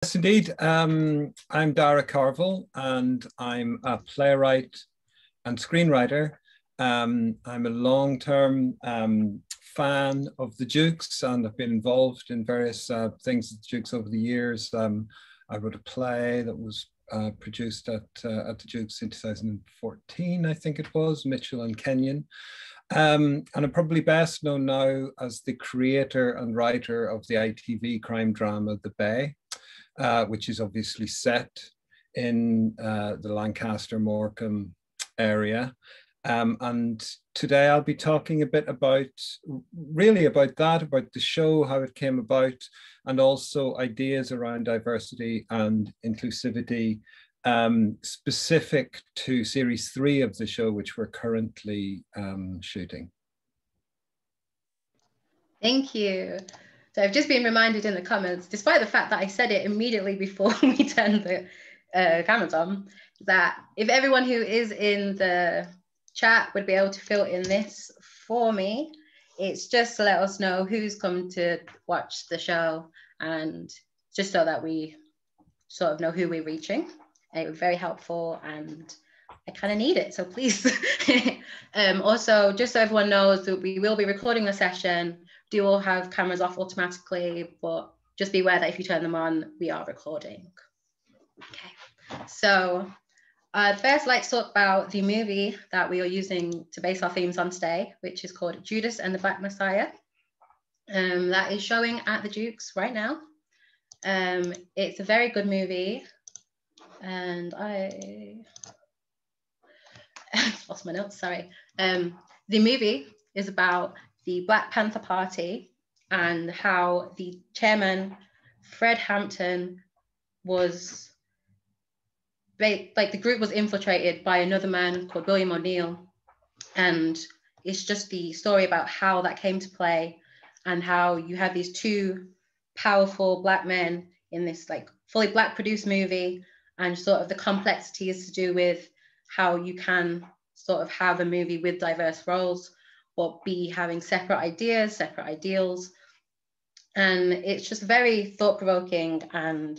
Yes, indeed. I'm Daragh Carville, and I'm a playwright and screenwriter. I'm a long-term fan of the Dukes, and I've been involved in various things at the Dukes over the years. I wrote a play that was produced at the Dukes in 2014, I think it was, Mitchell and Kenyon. And I'm probably best known now as the creator and writer of the ITV crime drama, The Bay, which is obviously set in the Lancaster Morecambe area. And today I'll be talking a bit about that, about the show, how it came about, and also ideas around diversity and inclusivity, specific to series 3 of the show, which we're currently shooting. Thank you. So I've just been reminded in the comments, despite the fact that I said it immediately before we turned the cameras on, that if everyone who is in the chat would be able to fill in this for me, it's just to let us know who's come to watch the show, and just so that we sort of know who we're reaching. It was very helpful, and I kind of need it, so please. Also, just so everyone knows that we will be recording the session. Do all have cameras off automatically, but just be aware that if you turn them on, we are recording. Okay, so I'd first like to talk about the movie that we are using to base our themes on today, which is called Judas and the Black Messiah. That is showing at the Dukes right now. It's a very good movie, and I lost my notes, sorry. The movie is about the Black Panther Party and how the chairman, Fred Hampton, was, like, the group was infiltrated by another man called William O'Neill. And it's just the story about how that came to play, and how you have these two powerful Black men in this like fully Black produced movie, and sort of the complexities to do with how you can sort of have a movie with diverse roles, but be having separate ideas, separate ideals. And it's just very thought-provoking and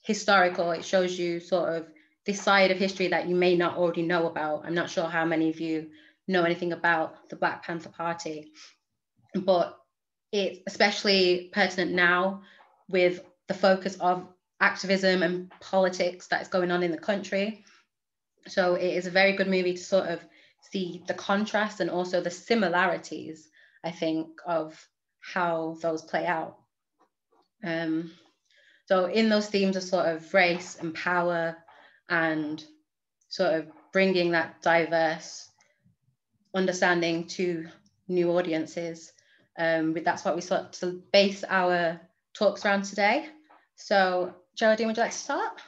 historical. It shows you sort of this side of history that you may not already know about. I'm not sure how many of you know anything about the Black Panther Party, but it's especially pertinent now with the focus of activism and politics that is going on in the country. So it is a very good movie to sort of see the contrast and also the similarities, I think, of how those play out. So in those themes of sort of race and power, and sort of bringing that diverse understanding to new audiences, that's what we sort to base our talks around today. So Geraldine, would you like to start?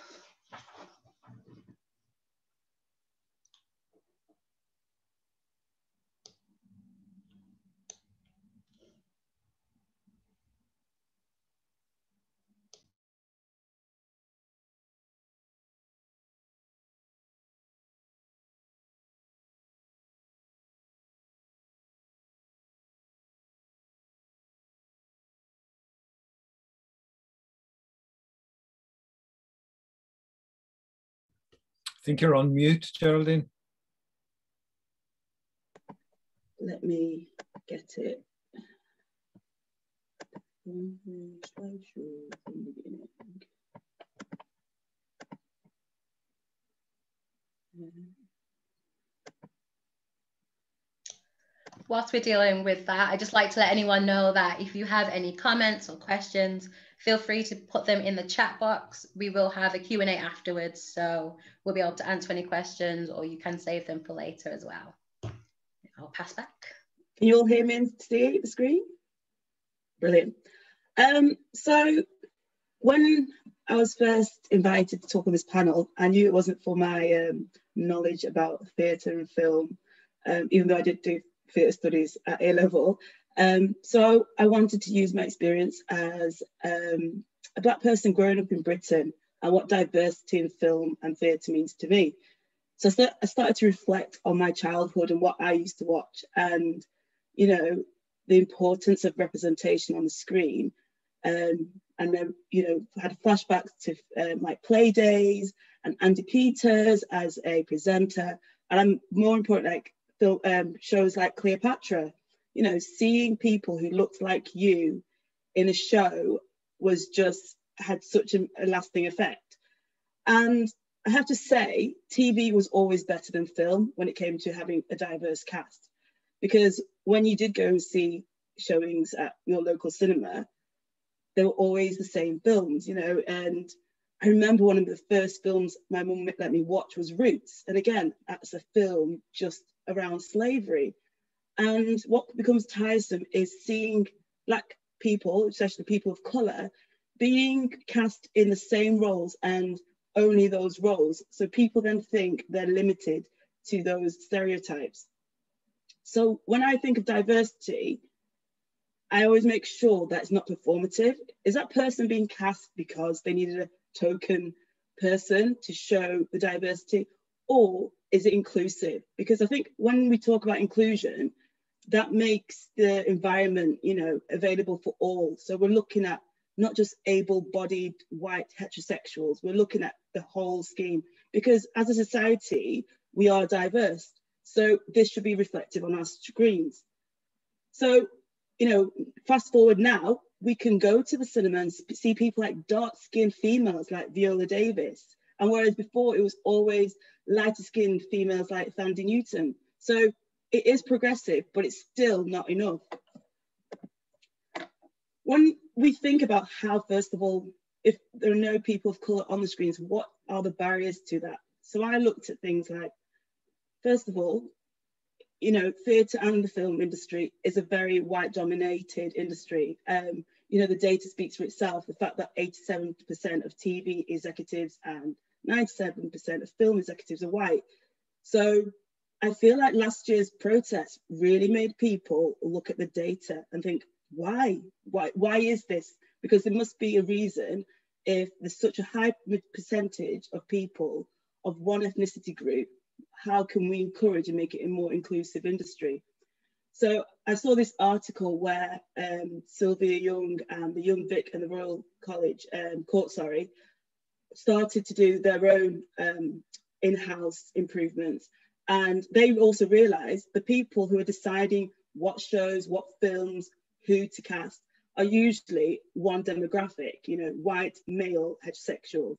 I think you're on mute, Geraldine. Let me get it. Slideshow from the beginning. Whilst we're dealing with that, I'd just like to let anyone know that if you have any comments or questions, feel free to put them in the chat box. We will have a Q&A afterwards, so we'll be able to answer any questions, or you can save them for later as well. I'll pass back. Can you all hear me and see the screen? Brilliant. So when I was first invited to talk on this panel, I knew it wasn't for my knowledge about theatre and film, even though I did do theatre studies at A-level. So I wanted to use my experience as a Black person growing up in Britain and what diversity in film and theatre means to me. So I started to reflect on my childhood and what I used to watch, and, you know, the importance of representation on the screen, and then, you know, had flashbacks to like Play Days and Andy Peters as a presenter. And I'm more important, like shows like Cleopatra, you know, seeing people who looked like you in a show was just had such a lasting effect. And I have to say, TV was always better than film when it came to having a diverse cast, because when you did go and see showings at your local cinema, they were always the same films, you know. And I remember one of the first films my mum let me watch was Roots. And again, that's a film just around slavery. And what becomes tiresome is seeing Black people, especially people of colour, being cast in the same roles and only those roles. So people then think they're limited to those stereotypes. So when I think of diversity, I always make sure that it's not performative. Is that person being cast because they needed a token person to show the diversity, or is it inclusive? Because I think when we talk about inclusion, that makes the environment, you know, available for all. So we're looking at not just able-bodied white heterosexuals, we're looking at the whole scheme, because as a society, we are diverse. So this should be reflective on our screens. So, you know, fast forward now, we can go to the cinema and see people like dark-skinned females like Viola Davis. And whereas before it was always lighter-skinned females like Thandie Newton. So it is progressive, but it's still not enough. When we think about how, first of all, if there are no people of colour on the screens, what are the barriers to that? So I looked at things like, first of all, you know, theatre and the film industry is a very white dominated industry. You know, the data speaks for itself. The fact that 87% of TV executives and 97% of film executives are white. So I feel like last year's protest really made people look at the data and think, why is this? Because there must be a reason. If there's such a high percentage of people of one ethnicity group, how can we encourage and make it a more inclusive industry? So I saw this article where Sylvia Young and the Young Vic and the Royal Court, started to do their own in-house improvements. And they also realised the people who are deciding what shows, what films, who to cast are usually one demographic, you know, white, male, heterosexual.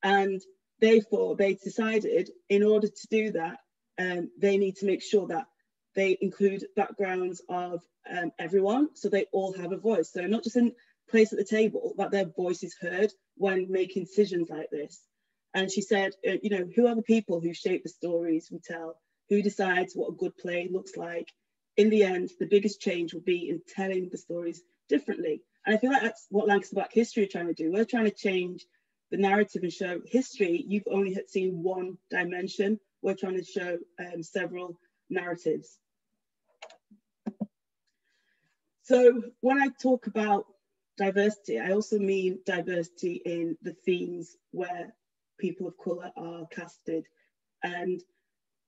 And therefore, they decided in order to do that, they need to make sure that they include backgrounds of everyone, so they all have a voice. So not just in place at the table, but their voice is heard when making decisions like this. And she said, you know, who are the people who shape the stories we tell? Who decides what a good play looks like? In the end, the biggest change will be in telling the stories differently. And I feel like that's what Lancaster Black History are trying to do. We're trying to change the narrative and show history. You've only seen one dimension. We're trying to show several narratives. So when I talk about diversity, I also mean diversity in the themes where people of colour are casted. And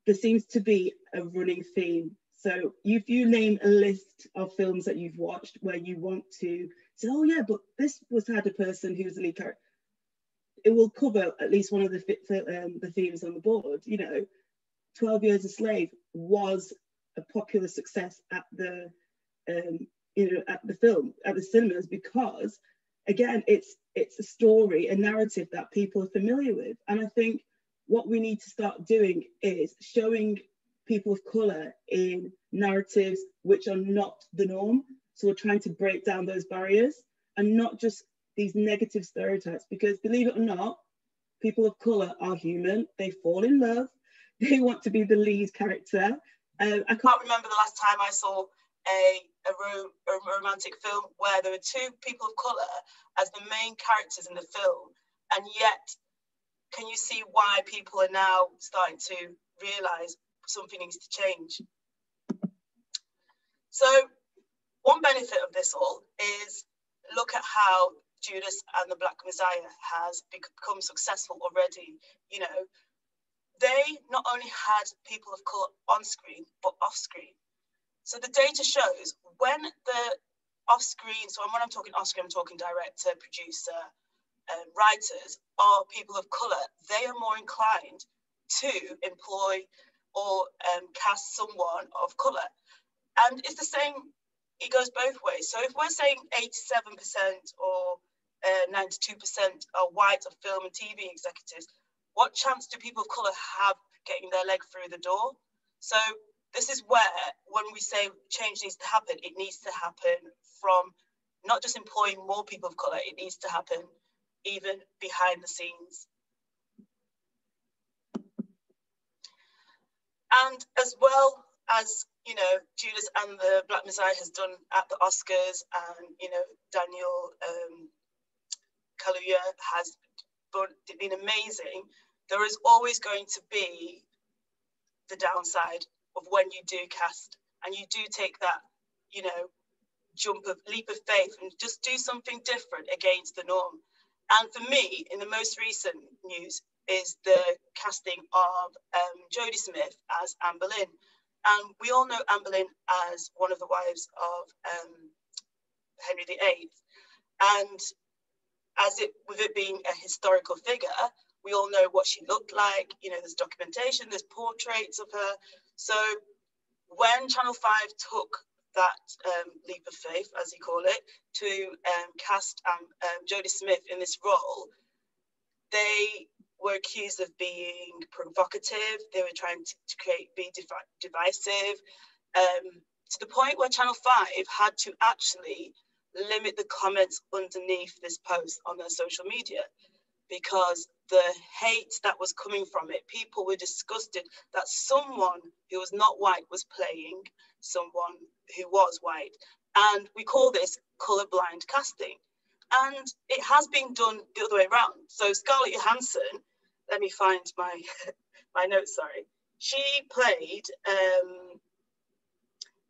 there seems to be a running theme. So if you name a list of films that you've watched where you want to say, oh yeah, but this had a person who was a lead character, it will cover at least one of the themes on the board. You know, 12 Years a Slave was a popular success at the at the cinemas, because again, it's a story, a narrative that people are familiar with. And I think what we need to start doing is showing people of colour in narratives which are not the norm. So we're trying to break down those barriers and not just these negative stereotypes, because believe it or not, people of colour are human. They fall in love. They want to be the lead character. I can't remember the last time I saw a romantic film where there were two people of colour as the main characters in the film, and yet can you see why people are now starting to realise something needs to change? So one benefit of this all is look at how Judas and the Black Messiah has become successful already. You know, they not only had people of colour on screen, but off screen. So the data shows when the off-screen, so when I'm talking off-screen, I'm talking director, producer, writers, are people of colour. They are more inclined to employ or cast someone of colour. And it's the same, it goes both ways. So if we're saying 87% or 92% are white of film and TV executives, what chance do people of colour have getting their leg through the door? So this is where, when we say change needs to happen, it needs to happen from not just employing more people of colour, it needs to happen even behind the scenes. And as well as, you know, Judas and the Black Messiah has done at the Oscars, and, you know, Daniel Kaluuya has been amazing, there is always going to be the downside of when you do cast and you do take that, you know, leap of faith and just do something different against the norm. And for me, in the most recent news, is the casting of Jodie Smith as Anne Boleyn. And we all know Anne Boleyn as one of the wives of Henry VIII. And with it being a historical figure, we all know what she looked like. You know, there's documentation, there's portraits of her. So when Channel 5 took that leap of faith, as you call it, to cast Jodie Smith in this role, they were accused of being provocative. They were trying to be divisive, to the point where Channel 5 had to actually limit the comments underneath this post on their social media, because the hate that was coming from it, people were disgusted that someone who was not white was playing someone who was white. And we call this colourblind casting. And it has been done the other way around. So Scarlett Johansson, let me find my my notes, sorry. She played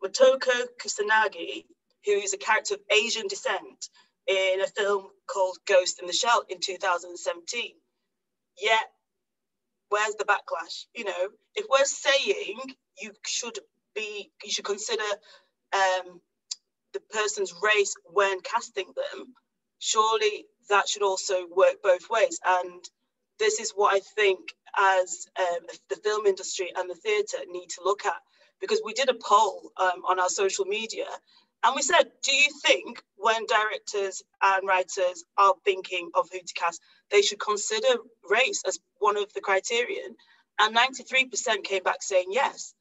Motoko Kusanagi, who is a character of Asian descent, in a film called Ghost in the Shell in 2017. Yet, where's the backlash? You know, if we're saying you should consider the person's race when casting them, surely that should also work both ways. And this is what I think as the film industry and the theatre need to look at, because we did a poll on our social media, and we said, do you think when directors and writers are thinking of who to cast, they should consider race as one of the criterion? And 93% came back saying yes.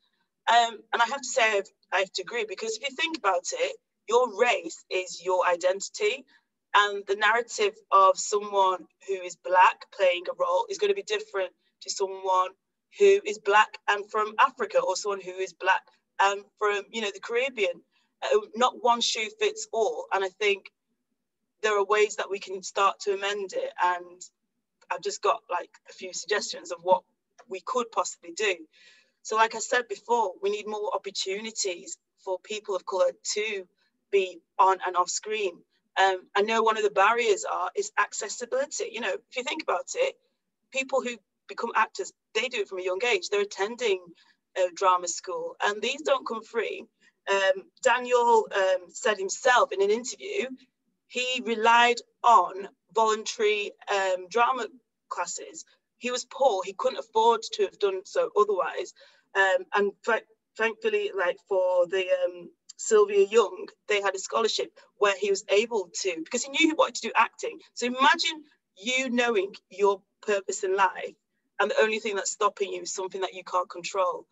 And I have to say, I have to agree, because if you think about it, your race is your identity. And the narrative of someone who is Black playing a role is going to be different to someone who is Black and from Africa, or someone who is Black and from, you know, the Caribbean. Not one shoe fits all. And I think there are ways that we can start to amend it. And I've just got like a few suggestions of what we could possibly do. So like I said before, we need more opportunities for people of colour to be on and off screen. I know one of the barriers is accessibility. You know, if you think about it, people who become actors, they do it from a young age. They're attending drama school, and these don't come free. Daniel said himself in an interview, he relied on voluntary drama classes. He was poor, he couldn't afford to have done so otherwise. And thankfully, like for the Sylvia Young, they had a scholarship where he was able to, because he knew he wanted to do acting. So imagine you knowing your purpose in life, and the only thing that's stopping you is something that you can't control.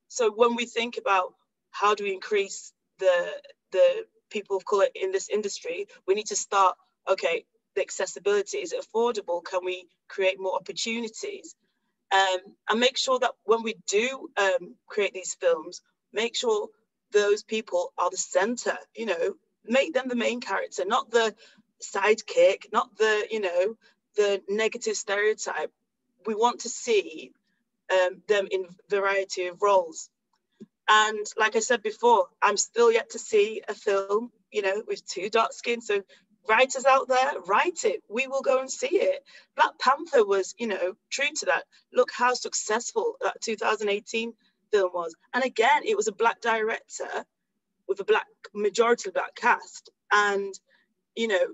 So when we think about how do we increase the people of colour in this industry, we need to start, okay, the accessibility, is it affordable? Can we create more opportunities? And make sure that when we do create these films, make sure those people are the centre, you know, make them the main character, not the sidekick, not the, you know, the negative stereotype. We want to see them in variety of roles. And like I said before, I'm still yet to see a film, you know, with two dark skin. So writers out there, write it. We will go and see it. Black Panther was, you know, true to that. Look how successful that 2018 film was. And again, it was a Black director with a majority black cast. And, you know,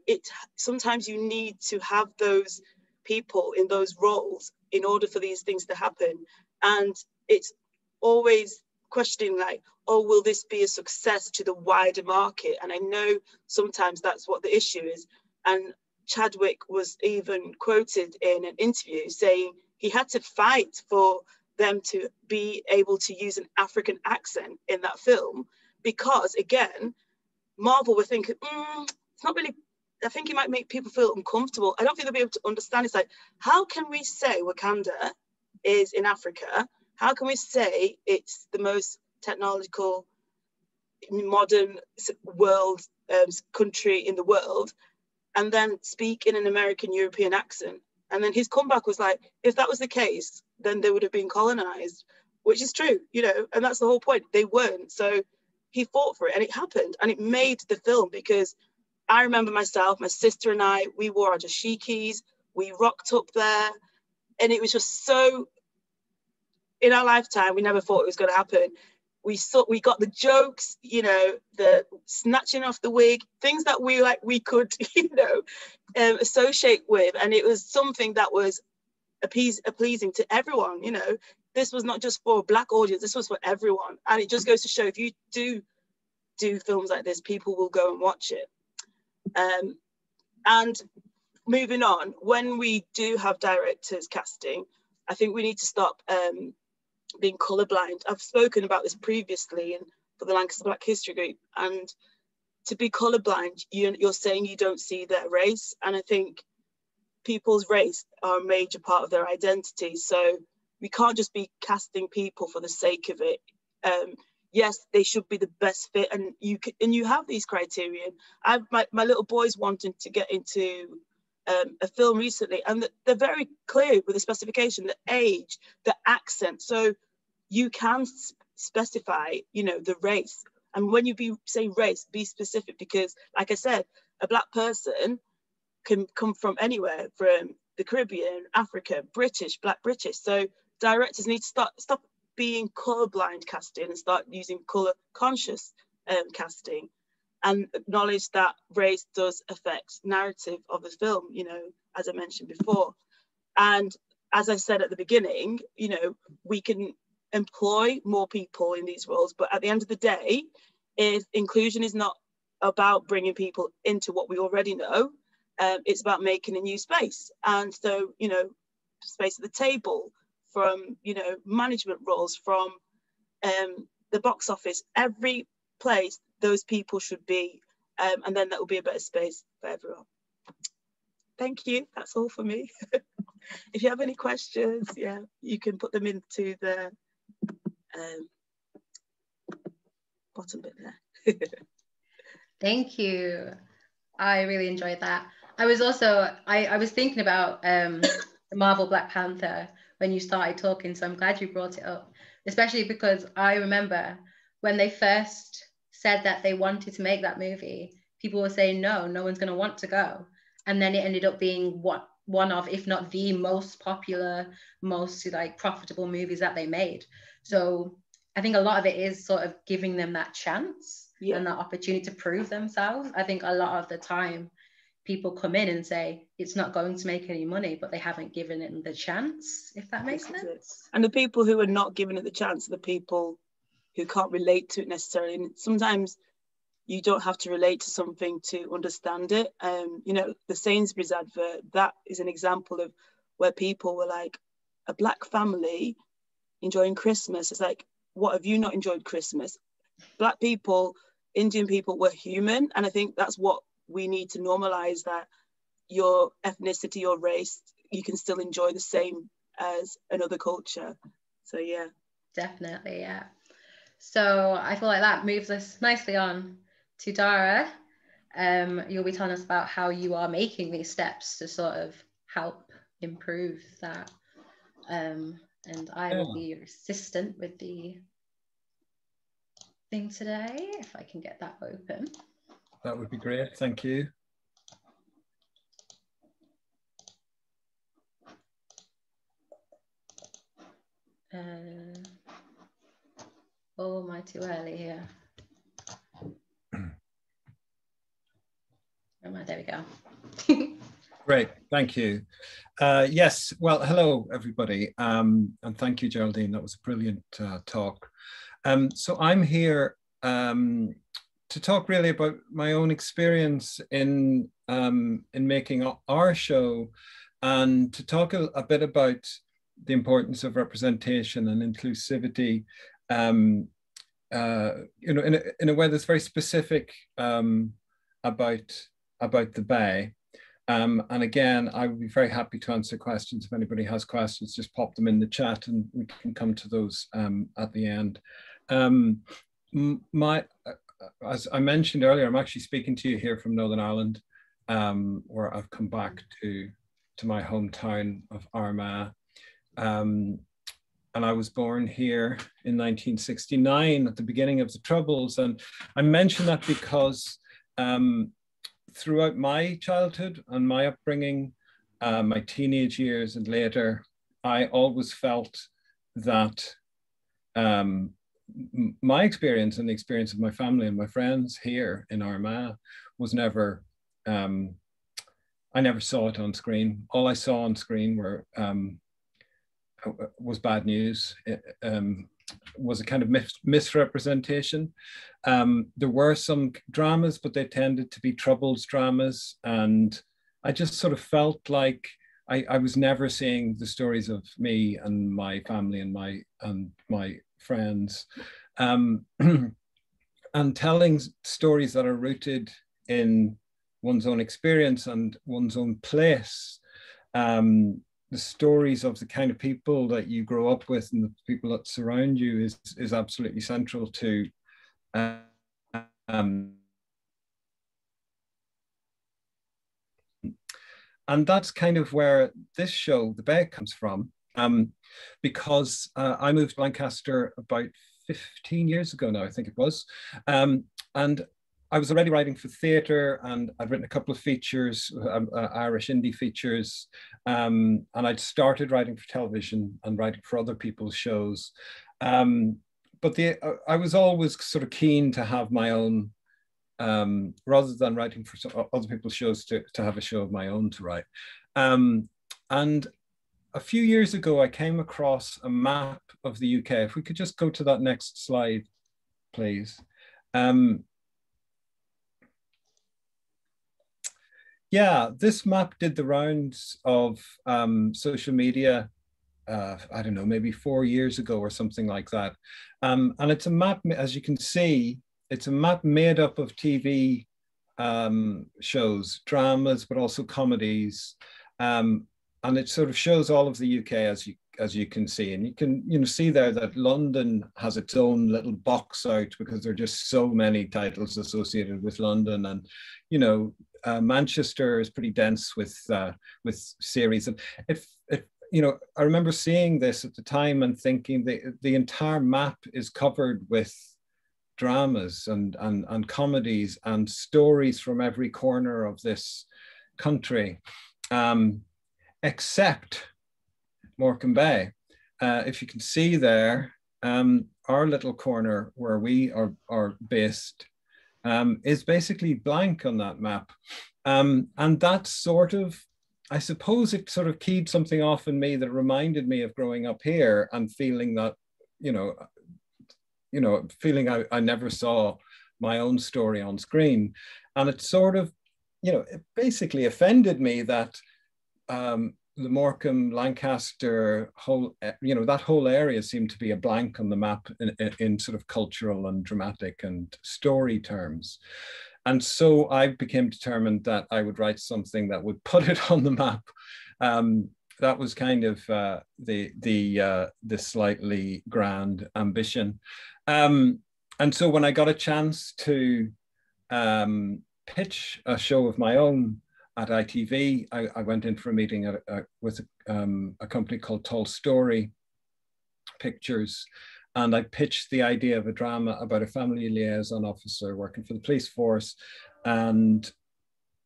sometimes you need to have those people in those roles in order for these things to happen. And it's always questioning like, oh, will this be a success to the wider market? And I know sometimes that's what the issue is. And Chadwick was even quoted in an interview saying he had to fight for them to be able to use an African accent in that film, because again, Marvel were thinking, it's not really, I think it might make people feel uncomfortable. I don't think they'll be able to understand. It's like, how can we say Wakanda is in Africa? How can we say it's the most technological, modern world country in the world, and then speak in an American European accent? And then his comeback was like, if that was the case, then they would have been colonized, which is true, you know, and that's the whole point. They weren't. So he fought for it, and it happened, and it made the film, because I remember myself, my sister and I, we wore our dashikis, we rocked up there, and it was just so, in our lifetime, we never thought it was going to happen. We got the jokes, you know, the snatching off the wig, things that we could, you know, associate with. And it was something that was pleasing to everyone, you know. This was not just for a Black audience, this was for everyone. And it just goes to show, if you do films like this, people will go and watch it. And moving on, when we do have directors casting, I think we need to stop being colourblind. I've spoken about this previously for the Lancaster Black History Group, and to be colourblind, you're saying you don't see their race, and I think people's race are a major part of their identity, so we can't just be casting people for the sake of it. Yes, they should be the best fit, and you have these criteria. I've my little boys wanting to get into a film recently, and they're very clear with the specification, the age, the accent. So you can specify, you know, the race. And when you say race, be specific, because like I said, a Black person can come from anywhere, from the Caribbean, Africa, British, Black British. So directors need to stop being colourblind casting and start using colour conscious casting, and acknowledge that race does affect narrative of the film, you know, as I mentioned before. And as I said at the beginning, you know, we can employ more people in these roles, but at the end of the day, if inclusion is not about bringing people into what we already know, it's about making a new space. And so, you know, space at the table, from, you know, management roles, from the box office, every place those people should be, and then that will be a better space for everyone. Thank you, that's all for me. If you have any questions, yeah, you can put them into the bottom bit there. Thank you. I really enjoyed that. I was also, I was thinking about the Marvel Black Panther when you started talking, so I'm glad you brought it up, especially because I remember when they first said that they wanted to make that movie, people were saying, no one's going to want to go. And then it ended up being one of, if not the most popular, most like profitable movies that they made. So I think a lot of it is sort of giving them that chance and that opportunity to prove themselves. I think a lot of the time people come in and say it's not going to make any money, but they haven't given it the chance, if that makes sense. And the people who are not giving it the chance are the people who can't relate to it necessarily. And sometimes you don't have to relate to something to understand it. You know, the Sainsbury's advert, that is an example of where people were like, a Black family enjoying Christmas. It's like, what, have you not enjoyed Christmas? Black people, Indian people were human. And I think that's what we need to normalize, that your ethnicity, your race, you can still enjoy the same as another culture. So yeah. Definitely, yeah. So I feel like that moves us nicely on to Daragh. You'll be telling us about how you are making these steps to sort of help improve that. And I will be your assistant with the thing today, if I can get that open. That would be great, thank you. Oh, am I too early here? we go. Great, thank you. Yes, well, hello, everybody. And thank you, Geraldine. That was a brilliant talk. So I'm here to talk really about my own experience in making our show, and to talk a bit about the importance of representation and inclusivity, you know, in a way that's very specific about the Bay. And again, I would be very happy to answer questions. If anybody has questions, just pop them in the chat and we can come to those at the end. As I mentioned earlier, I'm actually speaking to you here from Northern Ireland, where I've come back to my hometown of Armagh. And I was born here in 1969 at the beginning of the Troubles. And I mention that because throughout my childhood and my upbringing, my teenage years and later, I always felt that my experience and the experience of my family and my friends here in Armagh was never, I never saw it on screen. All I saw on screen was bad news. It was a kind of misrepresentation. There were some dramas, but they tended to be troubles dramas. And I just sort of felt like I was never seeing the stories of me and my family and my friends, and telling stories that are rooted in one's own experience and one's own place. The stories of the kind of people that you grow up with and the people that surround you is absolutely central to and that's kind of where this show, The Bay, comes from, because I moved to Lancaster about 15 years ago now, I think it was, and I was already writing for theatre, and I'd written a couple of features, Irish indie features, and I'd started writing for television and writing for other people's shows. But I was always sort of keen to have my own, rather than writing for other people's shows, to have a show of my own to write. And a few years ago, I came across a map of the UK. If we could just go to that next slide, please. Yeah, this map did the rounds of social media, I don't know, maybe 4 years ago or something like that. And it's a map, as you can see, it's a map made up of TV shows, dramas, but also comedies. And it sort of shows all of the UK, as you can see. And you can see there that London has its own little box out because there are just so many titles associated with London. And, Manchester is pretty dense with series. And I remember seeing this at the time and thinking the entire map is covered with dramas and comedies and stories from every corner of this country, except Morecambe Bay. If you can see there, our little corner where we are based is basically blank on that map. And that sort of, I suppose it sort of keyed something off in me that reminded me of growing up here and feeling that, feeling I never saw my own story on screen. And it sort of, it basically offended me that the Morecambe, Lancaster, that whole area seemed to be a blank on the map in sort of cultural and dramatic and story terms. And so I became determined that I would write something that would put it on the map. That was kind of the slightly grand ambition. And so when I got a chance to pitch a show of my own at ITV, I went in for a meeting with a company called Tall Story Pictures, and I pitched the idea of a drama about a family liaison officer working for the police force. And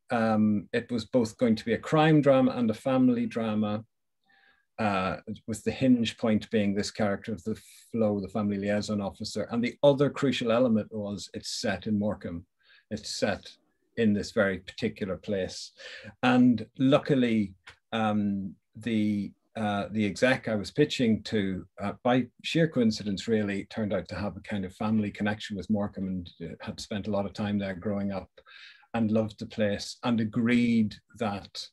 it was both going to be a crime drama and a family drama, with the hinge point being this character of the Flo, the family liaison officer. And the other crucial element was it's set in Morecambe. It's set in this very particular place. And luckily, the exec I was pitching to, by sheer coincidence really, turned out to have a kind of family connection with Morecambe and had spent a lot of time there growing up and loved the place, and agreed that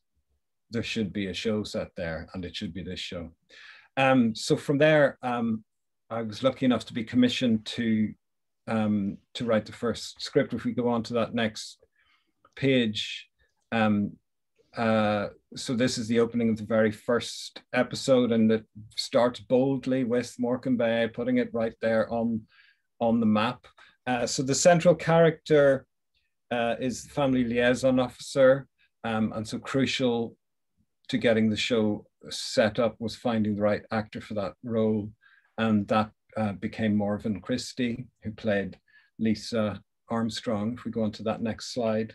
there should be a show set there and it should be this show. So from there, I was lucky enough to be commissioned to write the first script. If we go on to that next page, so this is the opening of the very first episode, and it starts boldly with Morecambe Bay, putting it right there on the map. So the central character is the family liaison officer, and so crucial to getting the show set up was finding the right actor for that role, and that became Morven Christie, who played Lisa Armstrong. If we go on to that next slide.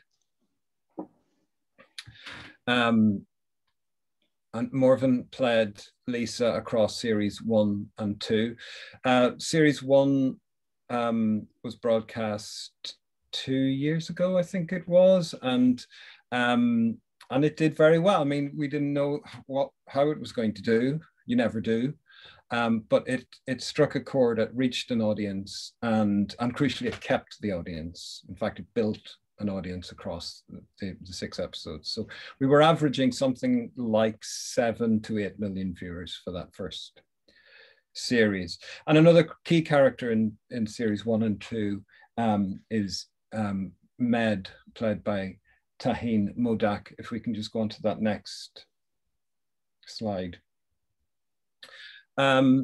And Morven played Lisa across series 1 and 2. Series 1 was broadcast 2 years ago, I think it was, and it did very well. I mean, we didn't know how it was going to do. You never do. But it struck a chord, it reached an audience, and crucially, it kept the audience. In fact, it built an audience across the 6 episodes. So we were averaging something like 7 to 8 million viewers for that first series. And another key character in series 1 and 2 is Med, played by Tahin Modak. If we can just go on to that next slide. I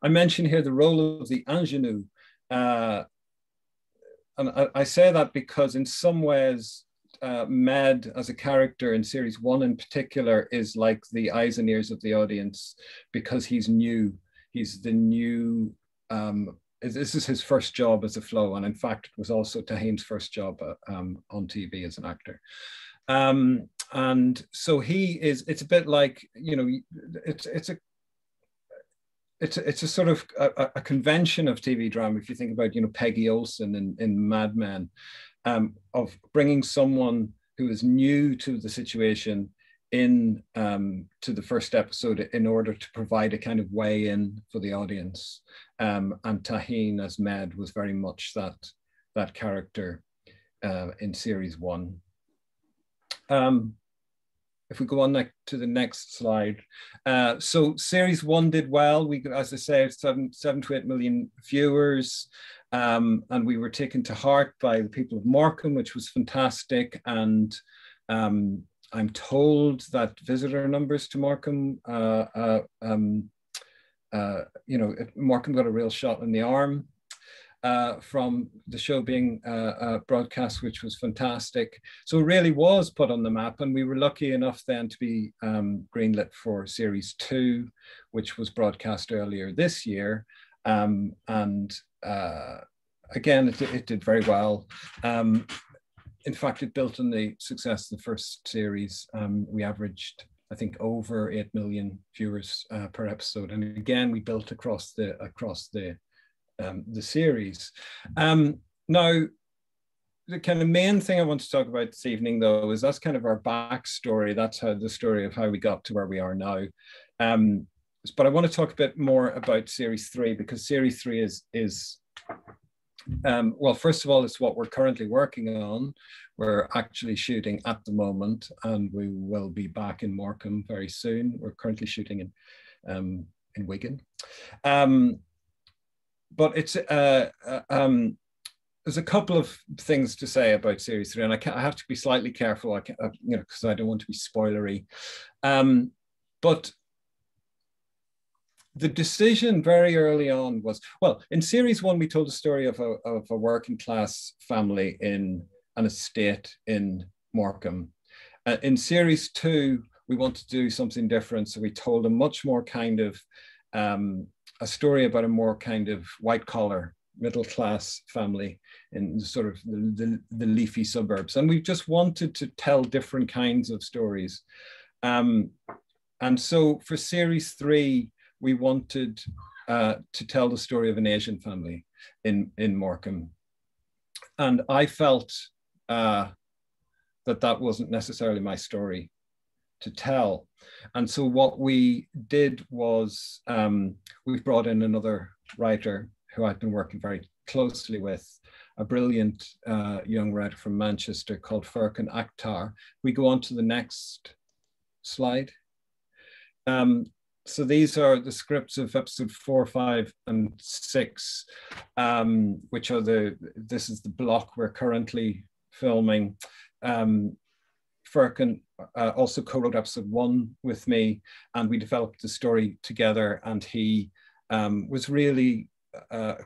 mentioned here the role of the ingenue. And I say that because in some ways, Med as a character in series 1 in particular is like the eyes and ears of the audience, because he's new. He's the new, this is his first job as a Flo. And in fact, it was also Tahin's first job on TV as an actor. And so it's a bit like, you know, it's a sort of a convention of TV drama, if you think about, you know, Peggy Olson in Mad Men, of bringing someone who is new to the situation in to the first episode in order to provide a kind of way in for the audience. And Tahin as Med was very much that character in series 1. If we go on to the next slide. So series 1 did well. We, as I say, 7 to 8 million viewers. And we were taken to heart by the people of Morecambe, which was fantastic. And I'm told that visitor numbers to Morecambe, you know, Morecambe got a real shot in the arm from the show being broadcast, which was fantastic. So it really was put on the map, and we were lucky enough then to be greenlit for series 2, which was broadcast earlier this year. And again, it did very well. In fact, it built on the success of the first series. We averaged, I think, over 8 million viewers per episode. And again, we built across the series. Now, the kind of main thing I want to talk about this evening, though, is that's kind of our backstory. That's how the story of how we got to where we are now. But I want to talk a bit more about series 3, because series 3 is well, first of all, it's what we're currently working on. We're actually shooting at the moment, and we will be back in Morecambe very soon. We're currently shooting in Wigan. But it's there's a couple of things to say about series 3, and I have to be slightly careful, you know, because I don't want to be spoilery. But the decision very early on was, well, in series 1, we told the story of a working class family in an estate in Morecambe. In series 2, we wanted to do something different, so we told a much more kind of a story about a more kind of white collar, middle class family in sort of the leafy suburbs. And we just wanted to tell different kinds of stories. And so for series 3, we wanted to tell the story of an Asian family in Morecambe. And I felt that wasn't necessarily my story to tell. And so what we did was we brought in another writer who I've been working very closely with, a brilliant young writer from Manchester called Furkan Akhtar. We go on to the next slide. So these are the scripts of episode 4, 5, and 6, which are this is the block we're currently filming. Furkan also co-wrote episode 1 with me, and we developed the story together, and he was really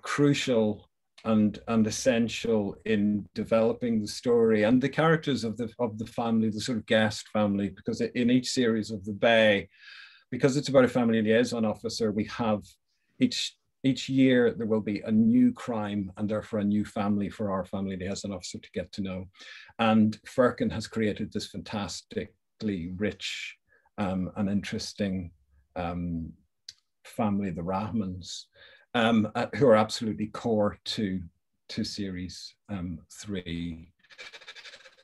crucial and essential in developing the story and the characters of the family, the sort of guest family, because in each series of The Bay, because it's about a family liaison officer, we have each year there will be a new crime and therefore a new family for our family liaison officer to get to know. And Furkan has created this fantastically rich and interesting family, the Rahmans, who are absolutely core to series 3.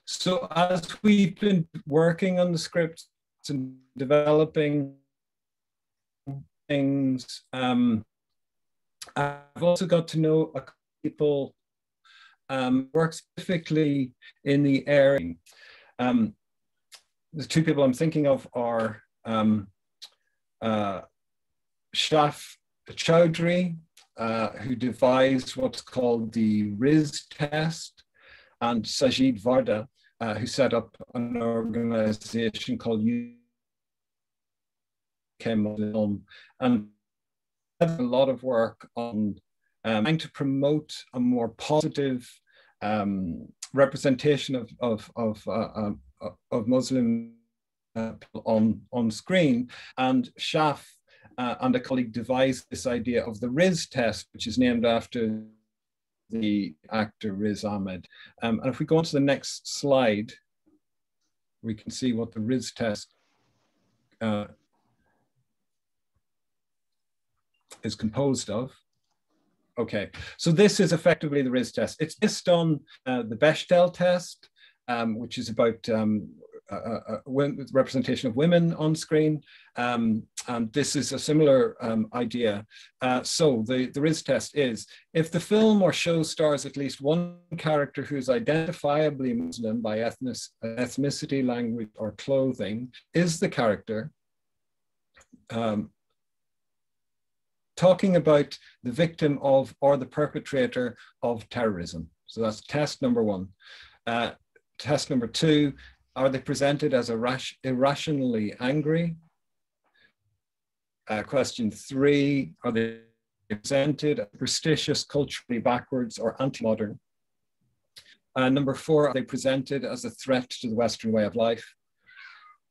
So as we've been working on the scripts and developing things, I've also got to know a couple of people work specifically in the area. The 2 people I'm thinking of are Shaf Chowdhury, who devised what's called the RIS test, and Sajid Varda, who set up an organization called UK Muslim, and a lot of work on trying to promote a more positive representation of Muslim people on screen. And Shaf and a colleague devised this idea of the RIS test, which is named after the actor Riz Ahmed. And if we go on to the next slide, we can see what the RIS test is composed of. Okay, so this is effectively the RIS test. It's based on the Bechdel test, which is about representation of women on screen. And this is a similar idea. So the RIS test is, if the film or show stars at least one character who is identifiably Muslim by ethnicity, language, or clothing, is the character talking about the victim of or the perpetrator of terrorism. So that's test number 1. Test number 2, are they presented as irrationally angry? Question 3, are they presented as superstitious, culturally backwards, or anti-modern? Number 4, are they presented as a threat to the Western way of life?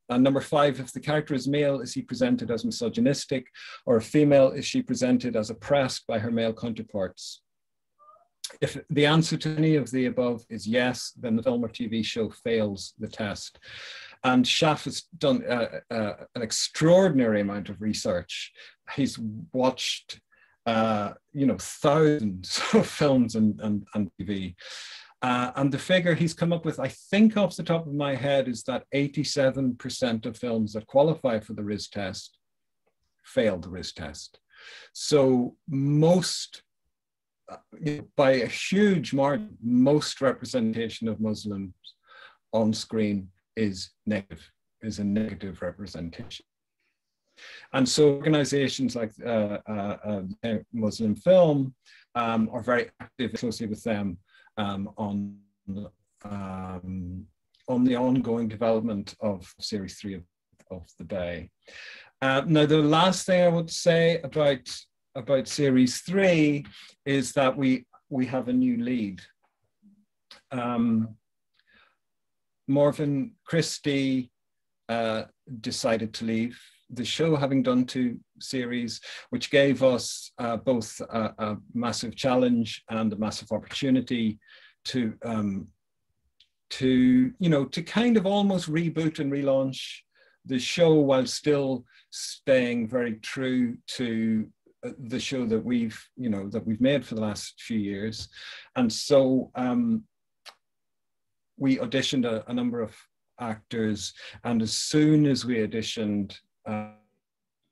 And number 5, if the character is male, is he presented as misogynistic, or if female, is she presented as oppressed by her male counterparts? If the answer to any of the above is yes, then the film or TV show fails the test. And Shaf has done an extraordinary amount of research. He's watched, thousands of films and TV. And the figure he's come up with, I think off the top of my head, is that 87% of films that qualify for the RIS test fail the RIS test. So most, by a huge margin, most representation of Muslims on screen is negative, is a negative representation. And so organizations like Muslim Film are very active closely with them on the ongoing development of Series 3 of The Bay. Now, the last thing I would say about Series 3 is that we have a new lead. Morven Christie decided to leave the show, having done 2 series, which gave us both a massive challenge and a massive opportunity to kind of almost reboot and relaunch the show while still staying very true to the show that we've made for the last few years. And so we auditioned a number of actors, and as soon as we auditioned,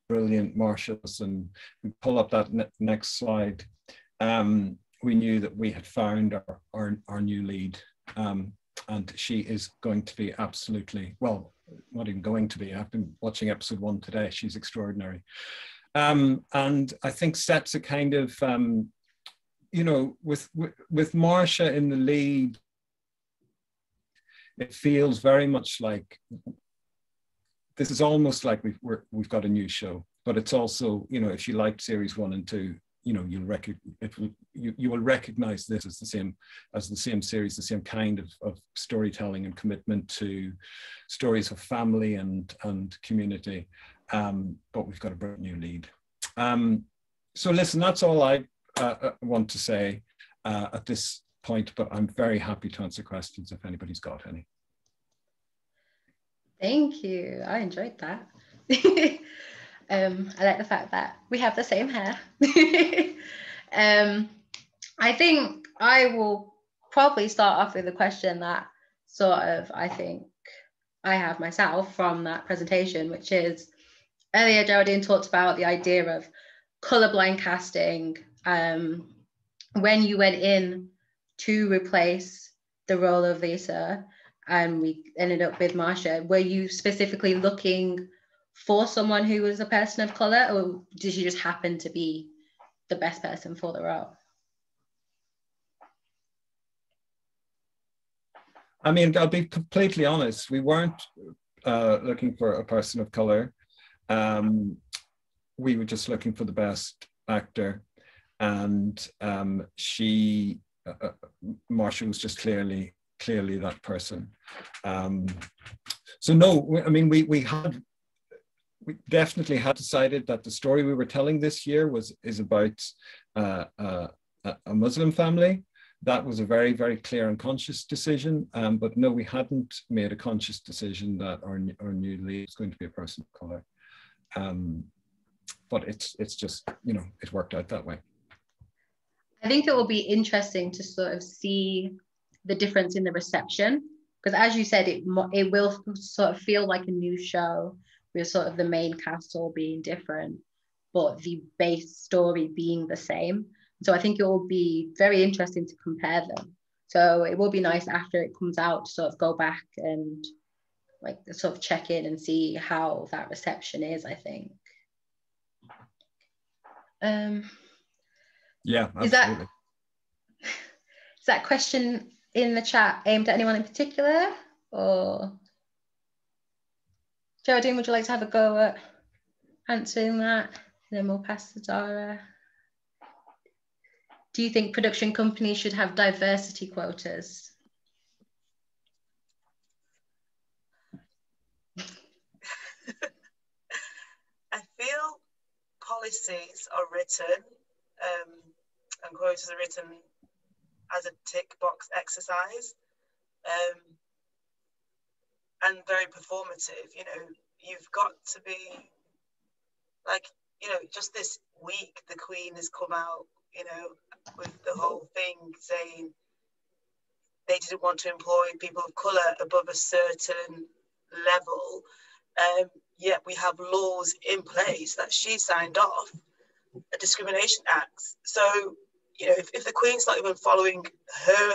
brilliant Marshalls, and we pull up that next slide, we knew that we had found our new lead, and she is going to be absolutely, well, not even going to be, I've been watching episode 1 today, she's extraordinary. And I think sets a kind of, you know, with Marsha in the lead, it feels very much like, this is almost like we've got a new show, but it's also, you know, if you liked series 1 and 2, you know, you will recognize this as the same series, the same kind of storytelling and commitment to stories of family and community. But we've got a brand new lead. So listen, that's all I want to say at this point, but I'm very happy to answer questions if anybody's got any. Thank you. I enjoyed that. I like the fact that we have the same hair. I think I will probably start off with a question that sort of, I think I have myself from that presentation, which is, earlier Geraldine talked about the idea of colorblind casting. When you went in to replace the role of Lisa, and we ended up with Marsha, were you specifically looking for someone who was a person of color, or did you just happen to be the best person for the role? I mean, I'll be completely honest, we weren't looking for a person of color. We were just looking for the best actor, and Marsha was just clearly that person. So no, I mean, we definitely had decided that the story we were telling this year is about a Muslim family. That was a very, very clear and conscious decision. But no, we hadn't made a conscious decision that our new lead is going to be a person of color. But it's just, you know, it worked out that way. I think it will be interesting to sort of see the difference in the reception, because as you said, it will sort of feel like a new show with sort of the main cast all being different, but the base story being the same. So I think it will be very interesting to compare them. So it will be nice after it comes out to sort of go back and like sort of check in and see how that reception is, I think. Yeah, absolutely. Is that question in the chat aimed at anyone in particular, or Geraldine, would you like to have a go at answering that? And then we'll pass to Daragh. Do you think production companies should have diversity quotas? I feel policies are written and quotas are written as a tick box exercise, and very performative. You know, you've got to be like, you know, just this week the Queen has come out, you know, with the whole thing saying they didn't want to employ people of colour above a certain level, yet we have laws in place that she signed off, a discrimination act. So, you know, if the Queen's not even following her,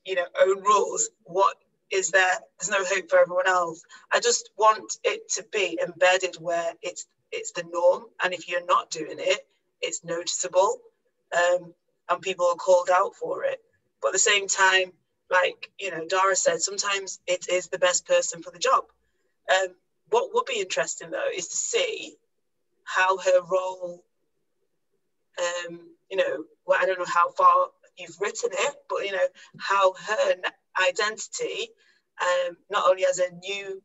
you know, own rules, what is there? There's no hope for everyone else. I just want it to be embedded where it's the norm, and if you're not doing it, it's noticeable, and people are called out for it. But at the same time, like, you know, Daragh said, sometimes it is the best person for the job. What would be interesting though is to see how her role, you know, well, I don't know how far you've written it, but you know, how her identity, not only as a new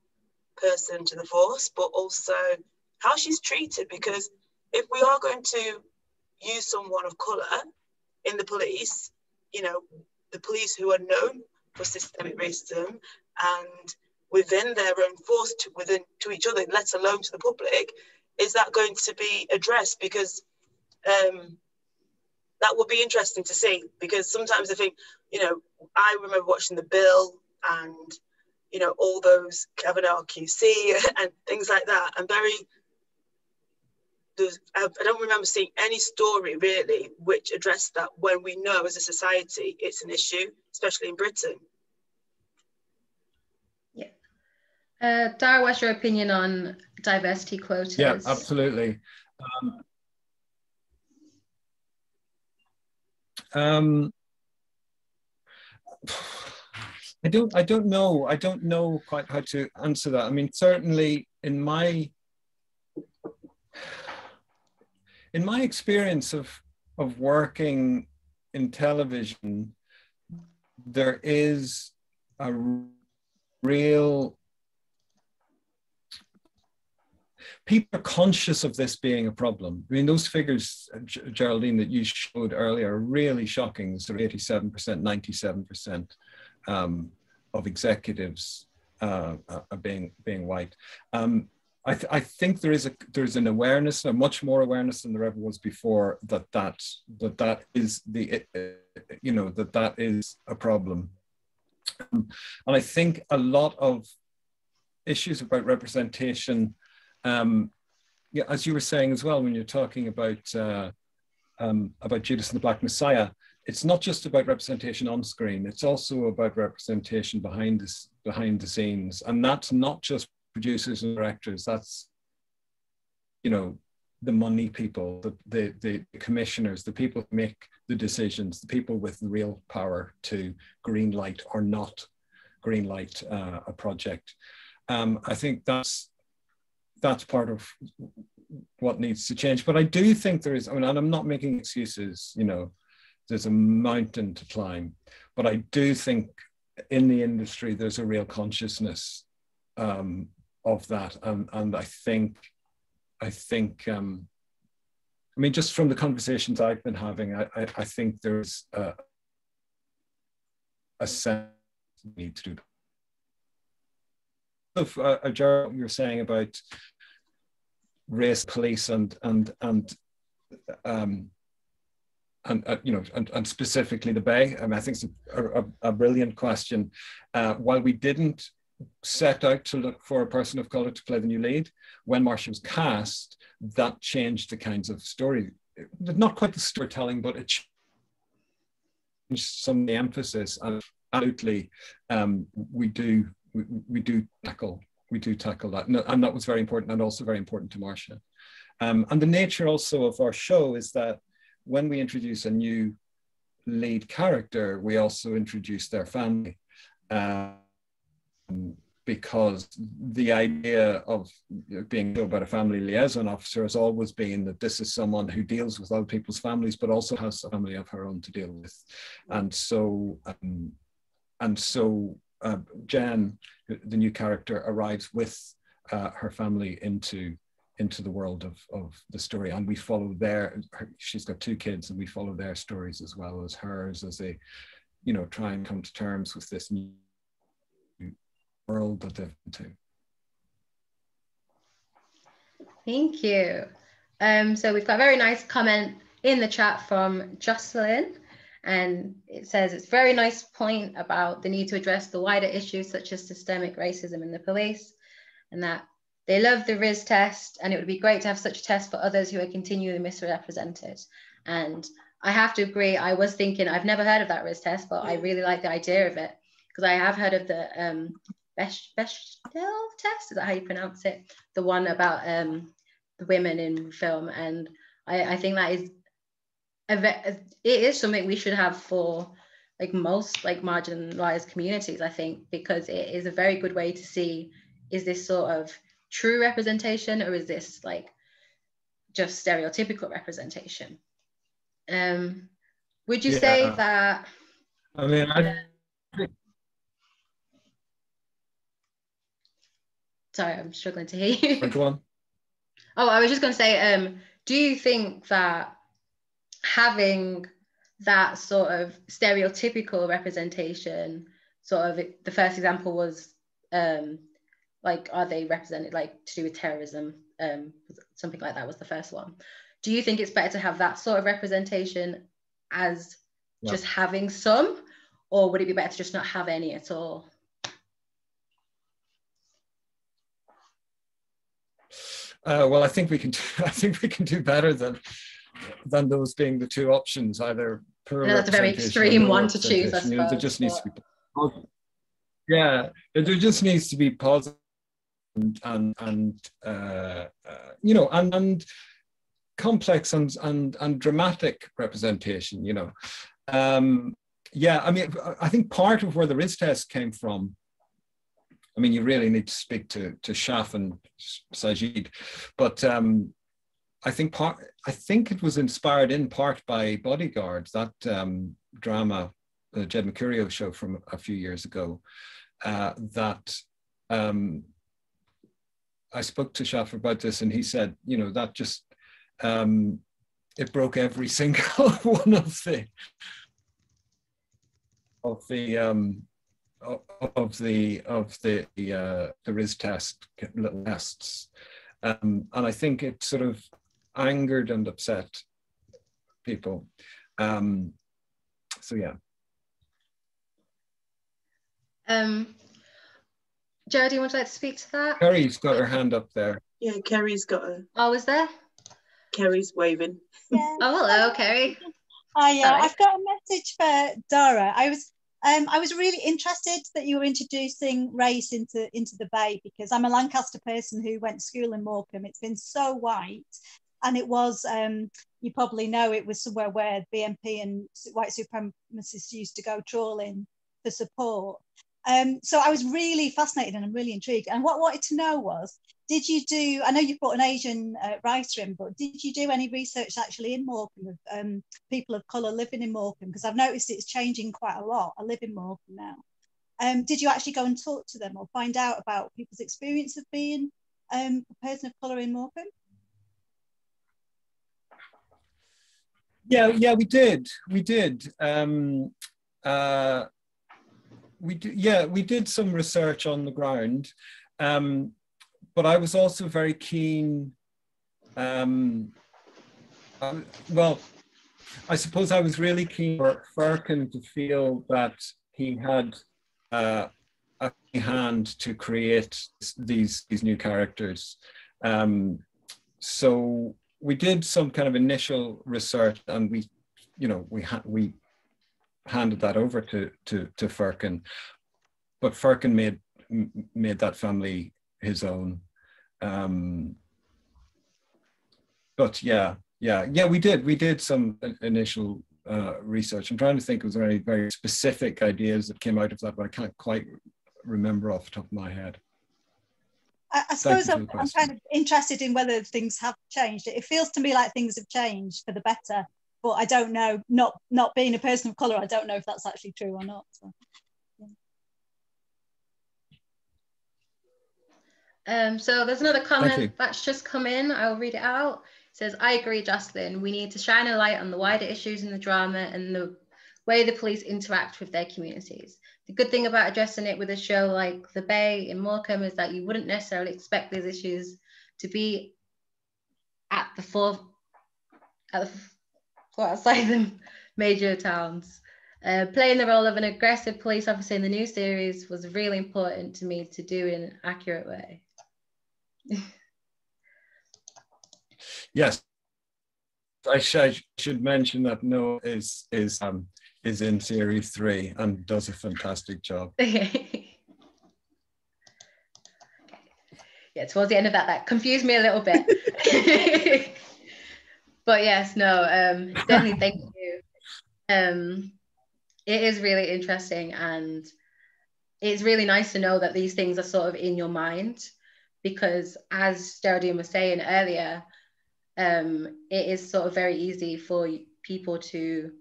person to the force, but also how she's treated. Because if we are going to use someone of colour in the police, you know, the police who are known for systemic racism and within their own force to each other, let alone to the public, is that going to be addressed? Because that would be interesting to see, because sometimes I think, you know, I remember watching The Bill and, you know, all those Kavanaugh QC and things like that. And I don't remember seeing any story really which addressed that, when we know as a society it's an issue, especially in Britain. Yeah. Daragh, what's your opinion on diversity quotas? Yeah, absolutely. I don't know quite how to answer that. I mean, certainly in my experience of working in television, there is a real, people are conscious of this being a problem. I mean, those figures, Geraldine, that you showed earlier are really shocking. So 87%, 97% of executives are being white. I think there's an awareness, a much more awareness than there ever was before, that is the, you know, that is a problem. And I think a lot of issues about representation, yeah, as you were saying as well, when you're talking about Judas and the Black Messiah, it's not just about representation on screen, it's also about representation behind the scenes. And that's not just producers and directors, that's, you know, the money people, the commissioners, the people who make the decisions, the people with the real power to green light or not green light a project. I think that's part of what needs to change. But I do think there is, I mean, and I'm not making excuses, you know, there's a mountain to climb, but I do think in the industry there's a real consciousness of that, and I think I mean, just from the conversations I've been having, I think there's a sense we need to do that. Gerald, you were saying about race, police, and you know, and specifically the Bay. I mean, I think it's a brilliant question. While we didn't set out to look for a person of color to play the new lead, when Marcia was cast, that changed the kinds of story, not quite the storytelling, but it changed some of the emphasis. And absolutely, we do tackle that, and that was very important, and also very important to Marcia. And the nature also of our show is that when we introduce a new lead character, we also introduce their family. Because the idea of being about a family liaison officer has always been that this is someone who deals with other people's families, but also has a family of her own to deal with. And so Jen, the new character, arrives with her family into the world of the story, and we follow she's got 2 kids, and we follow their stories as well as hers, as they, you know, try and come to terms with this new world that they've been to. Thank you. So we've got a very nice comment in the chat from Jocelyn, and it says, it's a very nice point about the need to address the wider issues such as systemic racism in the police, and that they love the RIS test, and it would be great to have such a test for others who are continually misrepresented. And I have to agree, I was thinking, I've never heard of that RIS test, but I really like the idea of it, because I have heard of the Bechdel test, is that how you pronounce it? The one about the women in film. And I think that is, it is something we should have for like most like marginalized communities, I think, because it is a very good way to see, is this sort of true representation, or is this like just stereotypical representation? Would you say that? I mean, Sorry, I'm struggling to hear you. Go on. Oh, I was just going to say, do you think that having that sort of stereotypical representation, sort of, the first example was like, are they represented like to do with terrorism? Something like that was the first one. Do you think it's better to have that sort of representation as just having some, or would it be better to just not have any at all? Well, I think we can. I think we can do better than those being the two options. Either poor I know that's a very representation or extreme no one to choose, I representation. You know, there suppose. just needs to be. Yeah, there just needs to be positive and you know, and complex and dramatic representation. You know, yeah. I mean, I think part of where the RIS test came from. I mean, you really need to speak to Shaf and Sajid, but I think it was inspired in part by Bodyguard, that drama, the Jed Mercurio show from a few years ago. That I spoke to Shaf about this, and he said, you know, that just it broke every single one of the RIS test little tests, and I think it sort of angered and upset people. So yeah. Geraldine, would you like to speak to that? Kerry's got her hand up there. Yeah, Kerry's got a. Oh, is there? Kerry's waving. Yeah. Oh, hello, Kerry. Hi, I've got a message for Daragh. I was really interested that you were introducing race into the Bay, because I'm a Lancaster person who went to school in Morecambe. It's been so white, and it was, you probably know, it was somewhere where BNP and white supremacists used to go trawling for support. So I was really fascinated and I'm really intrigued. And what I wanted to know was, did you do, I know you brought an Asian writer in, but did you do any research actually in Morecambe of people of colour living in Morecambe? Because I've noticed it's changing quite a lot. I live in Morecambe now. Did you actually go and talk to them or find out about people's experience of being a person of colour in Morecambe? Yeah, we did. We did some research on the ground, but I was also very keen. Well, I suppose I was really keen for Firkin to feel that he had a hand to create these new characters. So we did some kind of initial research, and we handed that over to Firkin, but Firkin made that family his own. But yeah, we did some initial research. I'm trying to think, was there any very specific ideas that came out of that, but I can't quite remember off the top of my head. I suppose I'm kind of interested in whether things have changed. It feels to me like things have changed for the better, but I don't know, not being a person of colour, I don't know if that's actually true or not. So, yeah. So there's another comment that's just come in. I'll read it out. It says, I agree, Jocelyn. We need to shine a light on the wider issues in the drama and the way the police interact with their communities. The good thing about addressing it with a show like The Bay in Morecambe is that you wouldn't necessarily expect these issues to be at the outside the major towns. Playing the role of an aggressive police officer in the new series was really important to me to do in an accurate way. Yes, I should mention that Noah is in series 3 and does a fantastic job. Okay. Yeah, towards the end of that confused me a little bit. But yes, no, definitely thank you. It is really interesting, and it's really nice to know that these things are sort of in your mind, because as Geraldine was saying earlier, it is sort of very easy for people to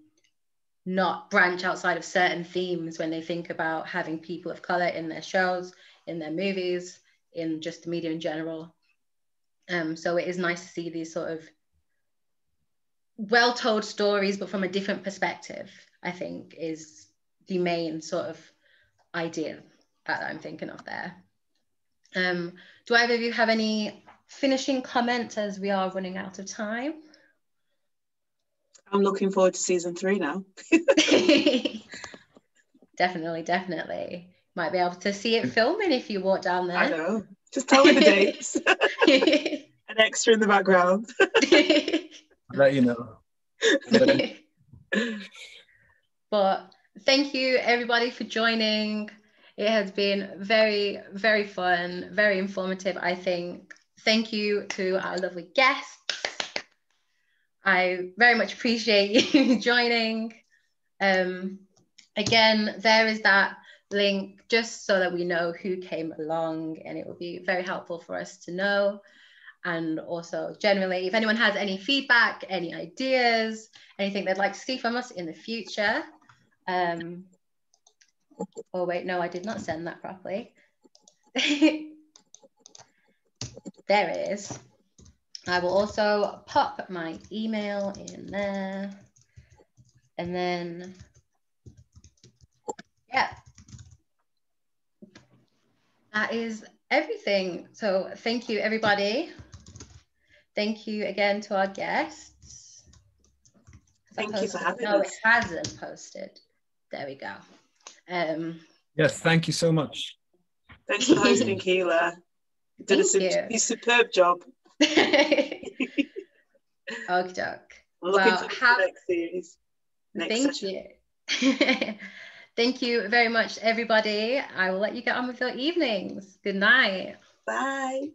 not branch outside of certain themes when they think about having people of colour in their shows, in their movies, in just the media in general. So it is nice to see these sort of well-told stories, but from a different perspective, I think is the main sort of idea that I'm thinking of there. Do either of you have any finishing comments, as we are running out of time? I'm looking forward to season 3 now. Definitely. Might be able to see it filming if you walk down there. I know. Just tell me the dates. And an extra in the background. I'll let you know. But thank you everybody for joining. It has been very, very fun, very informative, I think. Thank you to our lovely guests. I very much appreciate you joining. Again, there is that link just so that we know who came along, and it will be very helpful for us to know. And also generally, if anyone has any feedback, any ideas, anything they'd like to see from us in the future. Oh wait, no, I did not send that properly. There it is. I will also pop my email in there. And then, yeah, that is everything. So thank you, everybody. Thank you again to our guests. Thank you for having us. No, it hasn't posted. There we go. Yes, thank you so much. Thanks for hosting, Keilah. You did a superb job. Okie doke. Looking forward to the next series. Thank you. Thank you very much, everybody. I will let you get on with your evenings. Good night. Bye.